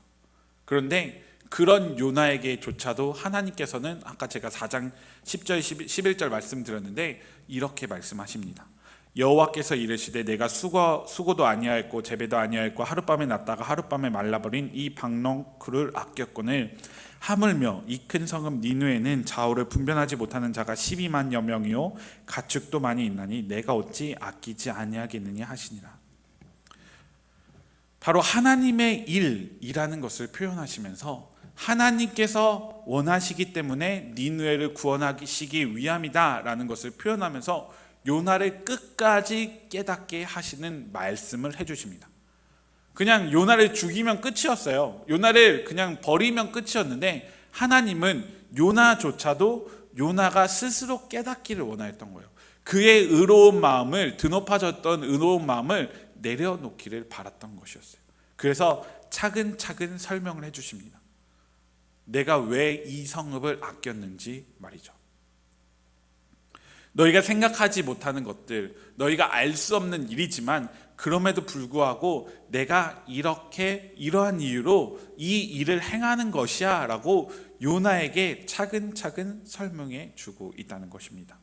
D: 그런데 그런 요나에게조차도 하나님께서는 아까 제가 4장 10절 11절 말씀드렸는데 이렇게 말씀하십니다. 여호와께서 이르시되 내가 수고도 아니하였고 재배도 아니하였고 하룻밤에 났다가 하룻밤에 말라버린 이 박농쿨을 아꼈거늘 하물며 이 큰 성읍 니느웨는 좌우를 분별하지 못하는 자가 12만여 명이요 가축도 많이 있나니 내가 어찌 아끼지 아니하겠느냐 하시니라. 바로 하나님의 일이라는 것을 표현하시면서 하나님께서 원하시기 때문에 니느웨를 구원하시기 위함이다라는 것을 표현하면서 요나를 끝까지 깨닫게 하시는 말씀을 해주십니다. 그냥 요나를 죽이면 끝이었어요. 요나를 그냥 버리면 끝이었는데 하나님은 요나조차도 요나가 스스로 깨닫기를 원하였던 거예요. 그의 의로운 마음을, 드높아졌던 의로운 마음을 내려놓기를 바랐던 것이었어요. 그래서 차근차근 설명을 해주십니다. 내가 왜 이 성읍을 아꼈는지 말이죠. 너희가 생각하지 못하는 것들, 너희가 알 수 없는 일이지만 그럼에도 불구하고 내가 이러한 이유로 이 일을 행하는 것이야 라고 요나에게 차근차근 설명해 주고 있다는 것입니다.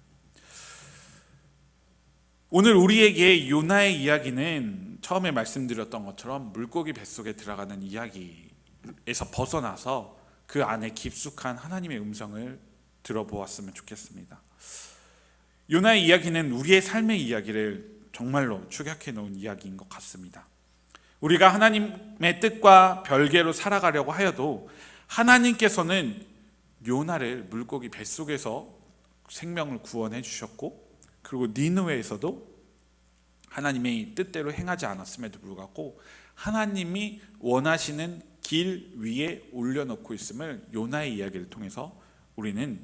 D: 오늘 우리에게 요나의 이야기는 처음에 말씀드렸던 것처럼 물고기 뱃속에 들어가는 이야기에서 벗어나서 그 안에 깊숙한 하나님의 음성을 들어보았으면 좋겠습니다. 요나의 이야기는 우리의 삶의 이야기를 정말로 축약해 놓은 이야기인 것 같습니다. 우리가 하나님의 뜻과 별개로 살아가려고 하여도 하나님께서는 요나를 물고기 뱃속에서 생명을 구원해 주셨고, 그리고 니느웨에서도 하나님의 뜻대로 행하지 않았음에도 불구하고 하나님이 원하시는 길 위에 올려놓고 있음을 요나의 이야기를 통해서 우리는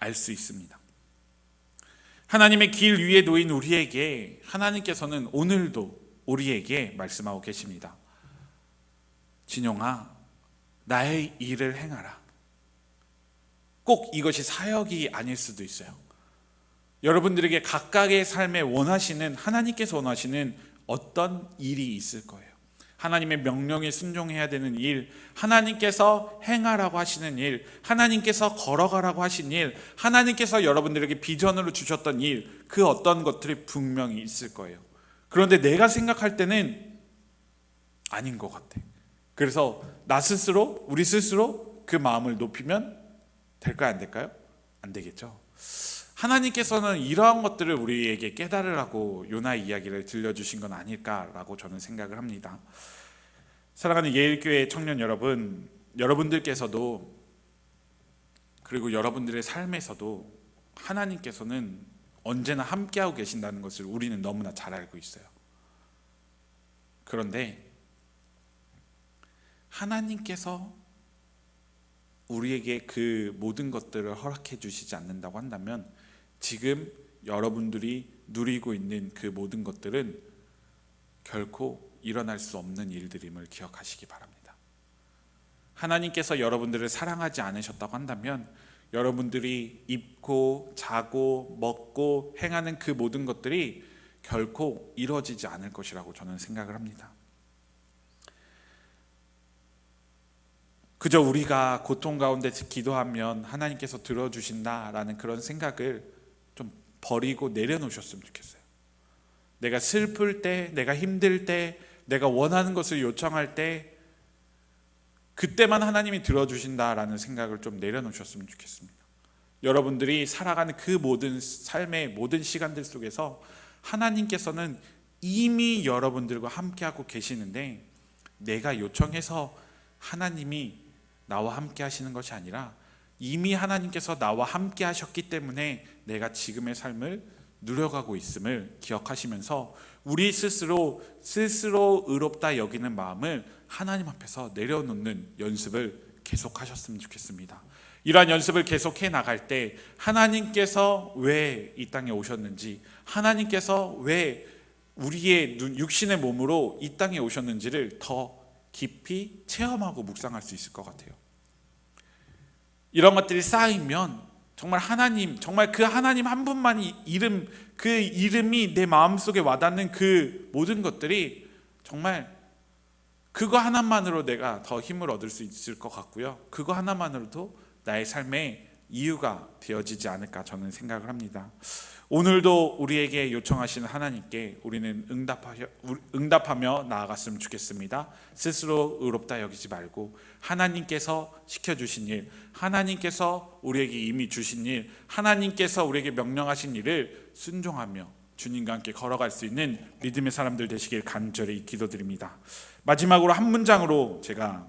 D: 알 수 있습니다. 하나님의 길 위에 놓인 우리에게 하나님께서는 오늘도 우리에게 말씀하고 계십니다. 진용아, 나의 일을 행하라. 꼭 이것이 사역이 아닐 수도 있어요. 여러분들에게 각각의 삶에 원하시는, 하나님께서 원하시는 어떤 일이 있을 거예요. 하나님의 명령에 순종해야 되는 일, 하나님께서 행하라고 하시는 일, 하나님께서 걸어가라고 하신 일, 하나님께서 여러분들에게 비전으로 주셨던 일, 그 어떤 것들이 분명히 있을 거예요. 그런데 내가 생각할 때는 아닌 것 같아. 그래서 나 스스로, 우리 스스로 그 마음을 높이면 될까요? 안 될까요? 안 되겠죠. 하나님께서는 이러한 것들을 우리에게 깨달으라고 요나의 이야기를 들려주신 건 아닐까라고 저는 생각을 합니다. 사랑하는 예일교회 청년 여러분, 여러분들께서도 그리고 여러분들의 삶에서도 하나님께서는 언제나 함께하고 계신다는 것을 우리는 너무나 잘 알고 있어요. 그런데 하나님께서 우리에게 그 모든 것들을 허락해 주시지 않는다고 한다면 지금 여러분들이 누리고 있는 그 모든 것들은 결코 일어날 수 없는 일들임을 기억하시기 바랍니다. 하나님께서 여러분들을 사랑하지 않으셨다고 한다면 여러분들이 입고 자고 먹고 행하는 그 모든 것들이 결코 이루어지지 않을 것이라고 저는 생각을 합니다. 그저 우리가 고통 가운데 기도하면 하나님께서 들어주신다라는 그런 생각을 좀 버리고 내려놓으셨으면 좋겠어요. 내가 슬플 때, 내가 힘들 때, 내가 원하는 것을 요청할 때 그때만 하나님이 들어주신다라는 생각을 좀 내려놓으셨으면 좋겠습니다. 여러분들이 살아가는 그 모든 삶의 모든 시간들 속에서 하나님께서는 이미 여러분들과 함께하고 계시는데 내가 요청해서 하나님이 나와 함께 하시는 것이 아니라 이미 하나님께서 나와 함께 하셨기 때문에 내가 지금의 삶을 누려가고 있음을 기억하시면서 우리 스스로 의롭다 여기는 마음을 하나님 앞에서 내려놓는 연습을 계속하셨으면 좋겠습니다. 이러한 연습을 계속해 나갈 때 하나님께서 왜 이 땅에 오셨는지, 하나님께서 왜 우리의 육신의 몸으로 이 땅에 오셨는지를 더 깊이 체험하고 묵상할 수 있을 것 같아요. 이런 것들이 쌓이면 정말 정말 그 하나님 한 분만이 그 이름이 내 마음속에 와닿는 그 모든 것들이 정말 그거 하나만으로 내가 더 힘을 얻을 수 있을 것 같고요. 그거 하나만으로도 나의 삶의 이유가 되어지지 않을까 저는 생각을 합니다. 오늘도 우리에게 요청하시는 하나님께 우리는 응답하며 나아갔으면 좋겠습니다. 스스로 의롭다 여기지 말고 하나님께서 시켜주신 일, 하나님께서 우리에게 이미 주신 일, 하나님께서 우리에게 명령하신 일을 순종하며 주님과 함께 걸어갈 수 있는 믿음의 사람들 되시길 간절히 기도드립니다. 마지막으로 한 문장으로 제가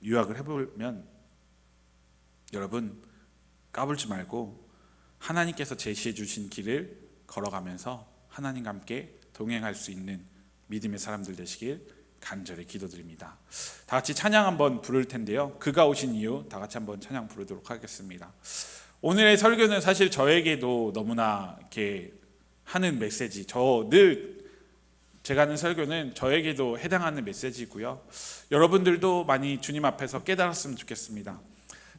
D: 요약을 해보면, 여러분 까불지 말고 하나님께서 제시해 주신 길을 걸어가면서 하나님과 함께 동행할 수 있는 믿음의 사람들 되시길 간절히 기도드립니다. 다 같이 찬양 한번 부를 텐데요. 그가 오신 이유 다 같이 한번 찬양 부르도록 하겠습니다. 오늘의 설교는 사실 저에게도 너무나 이렇게 하는 메시지, 제가 하는 설교는 저에게도 해당하는 메시지고요. 여러분들도 많이 주님 앞에서 깨달았으면 좋겠습니다.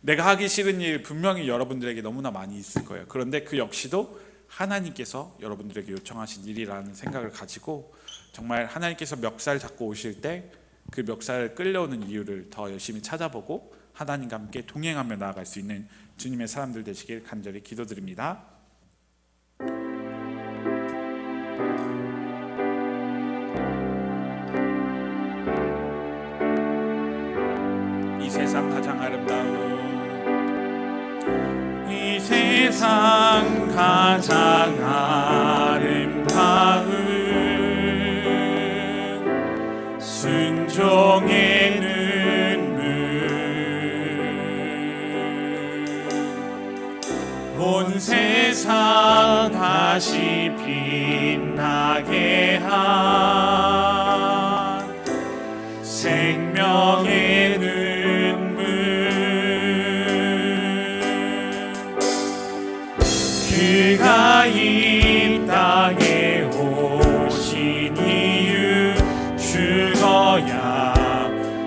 D: 내가 하기 싫은 일 분명히 여러분들에게 너무나 많이 있을 거예요. 그런데 그 역시도 하나님께서 여러분들에게 요청하신 일이라는 생각을 가지고 정말 하나님께서 멱살 잡고 오실 때 그 멱살을 끌려오는 이유를 더 열심히 찾아보고 하나님과 함께 동행하며 나아갈 수 있는 주님의 사람들 되시길 간절히 기도드립니다. 이 세상 가장 아름다운, 이 세상 가장 아름다운 순종의 눈물, 온 세상 다시 빛나게 한 생명의 눈물, 그가 이 땅에 오신 이유, 죽어야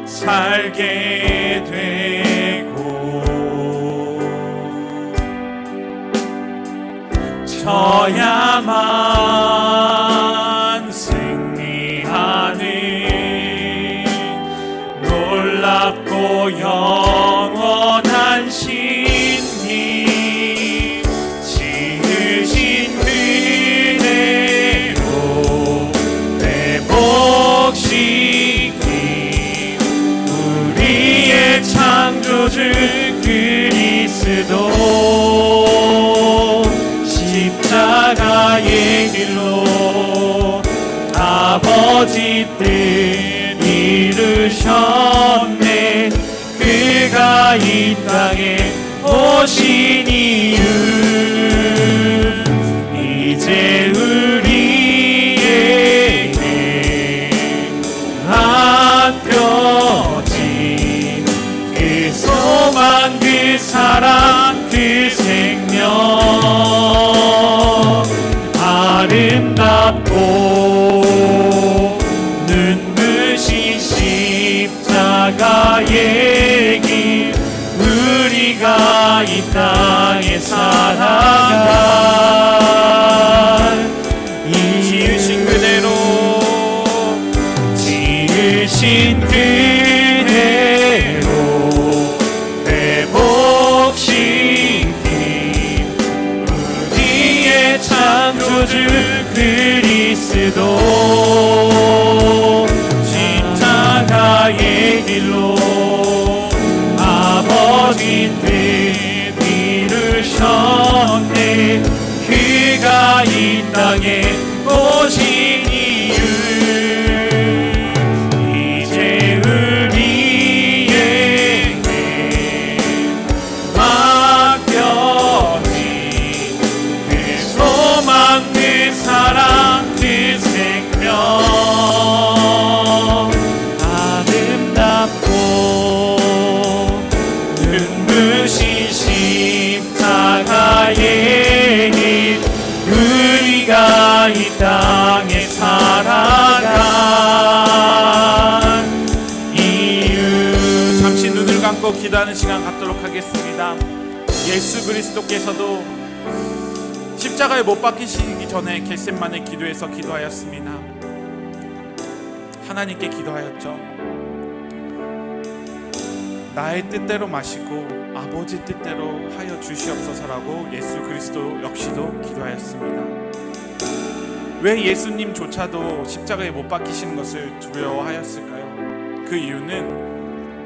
D: 살게 되고 져야만 승리하는 놀랍고 영원한 신이 지으신 그대로 회복시킨 우리의 창조주 그리스도, 십자가의 길로 아버지 뜻 이루셨네. 그가 이 땅에 오신 이유, 이제 우리에게 안겨진 그 소망, 그 사랑, 그 생명, 아름답고 눈부신 십자가의 길, 우리가 이 땅에 살아갈 이 지으신 그대로, 지으신 그대로 회복시킨 우리의 창조주 그리스도, 십자가의 길로 아버지 뜻 이루셨네. 그가 이 땅에 오신 이유, 이제 잡고 기도하는 시간 갖도록 하겠습니다. 예수 그리스도께서도 십자가에 못 박히시기 전에 겟셋마네 기도에서 기도하였습니다. 하나님께 기도하였죠. 나의 뜻대로 마시고 아버지 뜻대로 하여 주시옵소서라고 예수 그리스도 역시도 기도하였습니다. 왜 예수님조차도 십자가에 못 박히시는 것을 두려워하였을까요? 그 이유는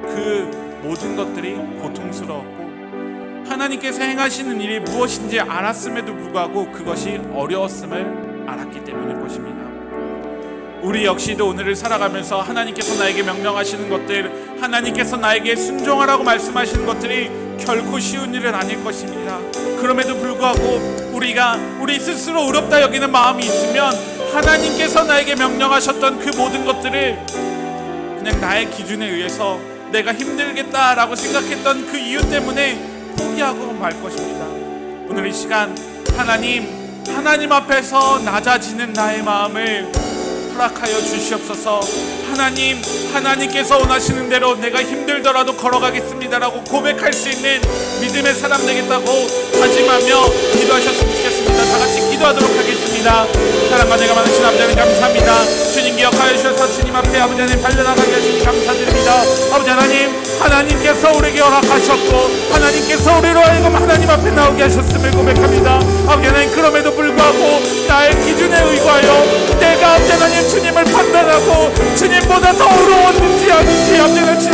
D: 그 모든 것들이 고통스러웠고 하나님께서 행하시는 일이 무엇인지 알았음에도 불구하고 그것이 어려웠음을 알았기 때문일 것입니다. 우리 역시도 오늘을 살아가면서 하나님께서 나에게 명령하시는 것들, 하나님께서 나에게 순종하라고 말씀하시는 것들이 결코 쉬운 일은 아닐 것입니다. 그럼에도 불구하고 우리 스스로 어렵다 여기는 마음이 있으면 하나님께서 나에게 명령하셨던 그 모든 것들을 그냥 나의 기준에 의해서 내가 힘들겠다라고 생각했던 그 이유 때문에 포기하고 말 것입니다. 오늘 이 시간 하나님 앞에서 낮아지는 나의 마음을 허락하여 주시옵소서. 하나님께서 원하시는 대로 내가 힘들더라도 걸어가겠습니다라고 고백할 수 있는 믿음의 사람 되겠다고 다짐하며 기도하셨으면 좋겠습니다. 다 같이 기도하도록 하겠습니다. 사랑과 내가 많으신 아버지 하나님 감사합니다. 주님 기억하여 주셔서 주님 앞에 아버지 하나님 달려나가게 하시니 감사드립니다. 아버지 하나님께서 우리에게 허락하셨고 하나님께서 우리로 하여금 하나님 앞에 나오게 하셨음을 고백합니다. 아버지 하나님, 그럼에도 불구하고 나의 기준에 의거하여 내가 아버지 하나님 주님을 판단하고 주님보다 더 어려웠는지 아닌지 아버지 하나님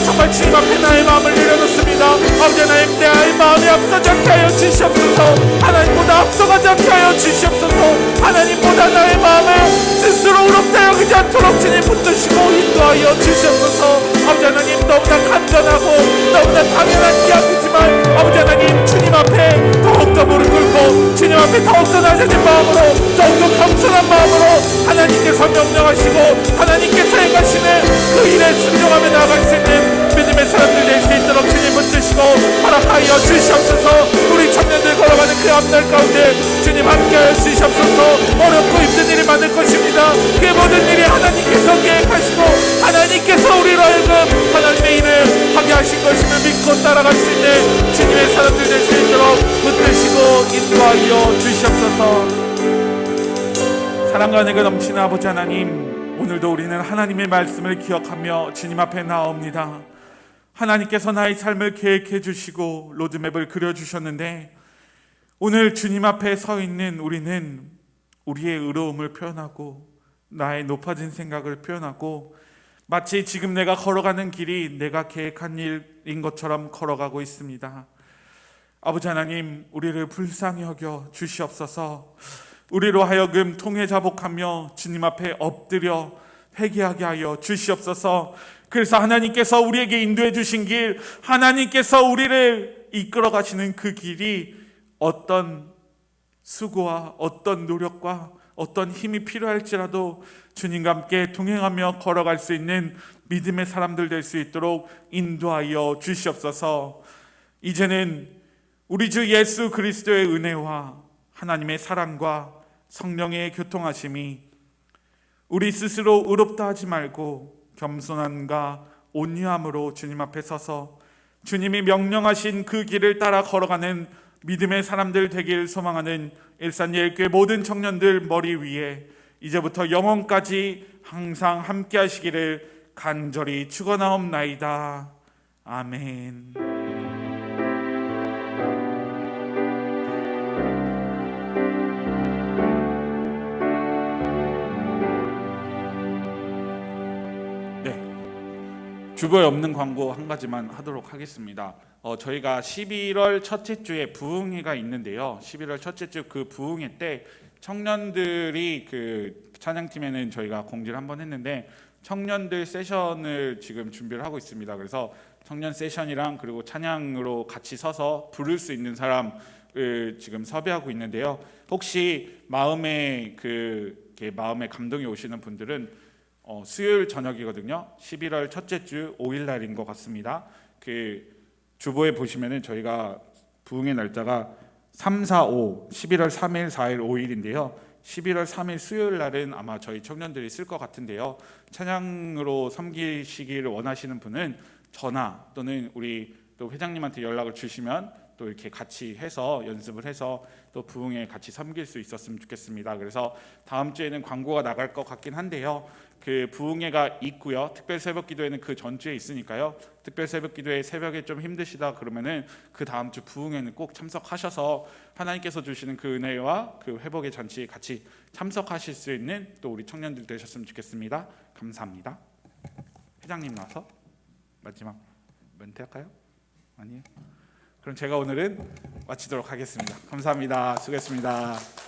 D: 정말 주님 앞에 나의 마음을 내려놓습니다. 아버지 하나님, 나의 마음이 앞서지 않게 하여 주시옵소서. 하나님보다 앞서가지 않게 하여 주시옵소서. 하나님보다 나의 마음을 스스로 어렵다 여기지 않도록 주님 붙드시고 인도하여 주시옵소서. 아버지 하나님, 너무나 간단하고 너무나 당연한 이야기지만 아버지 하나님, 주님 앞에 더욱더 무릎 꿇고 주님 앞에 더욱더 낮아진 마음으로 더욱더 겸손한 마음으로 하나님께서 명령하시고 하나님께서 행하시는 그 일에 순종하며 나아갈 수 있는 믿음의 사람들 될 수 있도록 주님 붙드시고 허락하여 주시옵소서. 우리 청년들 걸어가는 그 앞날 가운데 주님 함께하여 주시옵소서. 어렵고 힘든 일이 많을 것입니다. 그 모든 일이 하나님께서 계획하시고 하나님께서 우리로 하여금 하나님의 일을 하게 하신 것임을 믿고 따라갈 수 있는 주님의 사람들 될 수 있도록 붙드시고 인도하여 주시옵소서. 사랑과 은혜가 넘치는 아버지 하나님, 오늘도 우리는 하나님의 말씀을 기억하며 주님 앞에 나옵니다. 하나님께서 나의 삶을 계획해 주시고 로드맵을 그려주셨는데 오늘 주님 앞에 서 있는 우리는 우리의 의로움을 표현하고 나의 높아진 생각을 표현하고 마치 지금 내가 걸어가는 길이 내가 계획한 일인 것처럼 걸어가고 있습니다. 아버지 하나님, 우리를 불쌍히 여겨 주시옵소서. 우리로 하여금 통회자복하며 주님 앞에 엎드려 회개하게 하여 주시옵소서. 그래서 하나님께서 우리에게 인도해 주신 길, 하나님께서 우리를 이끌어 가시는 그 길이 어떤 수고와 어떤 노력과 어떤 힘이 필요할지라도 주님과 함께 동행하며 걸어갈 수 있는 믿음의 사람들 될 수 있도록 인도하여 주시옵소서. 이제는 우리 주 예수 그리스도의 은혜와 하나님의 사랑과 성령의 교통하심이 우리 스스로 의롭다 하지 말고 겸손함과 온유함으로 주님 앞에 서서 주님이 명령하신 그 길을 따라 걸어가는 믿음의 사람들 되길 소망하는 일산예일교회 모든 청년들 머리 위에 이제부터 영원까지 항상 함께 하시기를 간절히 축원하옵나이다. 아멘. 주보에 없는 광고 한 가지만 하도록 하겠습니다. 저희가 11월 첫째 주에 부흥회가 있는데요. 11월 첫째 주 그 부흥회 때 청년들이 그 찬양팀에는 저희가 공지를 한번 했는데 청년들 세션을 지금 준비를 하고 있습니다. 그래서 청년 세션이랑 그리고 찬양으로 같이 서서 부를 수 있는 사람을 지금 섭외하고 있는데요. 혹시 마음에 감동이 오시는 분들은 수요일 저녁이거든요. 11월 첫째 주 5일 날인 것 같습니다. 그 주보에 보시면은 저희가 부흥의 날짜가 3, 4, 5, 11월 3일, 4일, 5일인데요. 11월 3일 수요일 날은 아마 저희 청년들이 쓸 것 같은데요. 찬양으로 섬기시기를 원하시는 분은 저나 또는 우리 또 회장님한테 연락을 주시면 또 이렇게 같이 해서 연습을 해서 또 부흥회 같이 섬길 수 있었으면 좋겠습니다. 그래서 다음 주에는 광고가 나갈 것 같긴 한데요. 그 부흥회가 있고요. 특별 새벽 기도회는 그 전주에 있으니까요. 특별 새벽 기도회 새벽에 좀 힘드시다 그러면은 그 다음 주 부흥회는 꼭 참석하셔서 하나님께서 주시는 그 은혜와 그 회복의 잔치에 같이 참석하실 수 있는 또 우리 청년들 되셨으면 좋겠습니다. 감사합니다. 회장님 나와서 마지막 멘트 할까요? 아니요. 그럼 제가 오늘은 마치도록 하겠습니다. 감사합니다. 수고했습니다.